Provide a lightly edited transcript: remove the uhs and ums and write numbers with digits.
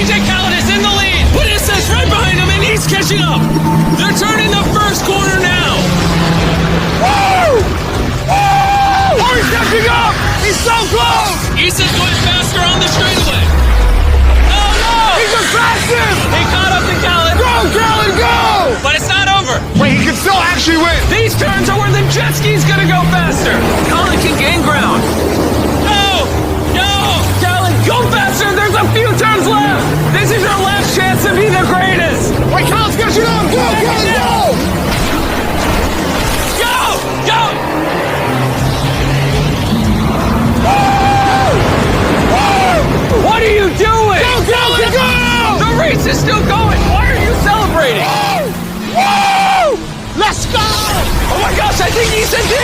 TJ Khaled is in the lead, but Issa's right behind him and he's catching up. They're turning the first corner now. Woo! Woo! Oh, he's catching up! He's so close! Issa's going faster on the straightaway. Oh no! He just passed him! He caught up to Khaled. Go, Khaled, go! But it's not over. Wait, he can still actually win! These turns are where the jet ski's gonna go faster. Colin can gain ground. No! No! Colin, go faster! There's a few turns left! This is your last chance to be the greatest! Wait, Colin's catching up! Go, Khaled, go! Go! Go! What are you doing? Go, Khaled, go! The race is still going! Why are you celebrating? Woo! Let's go! Oh my gosh, I think Issa did it!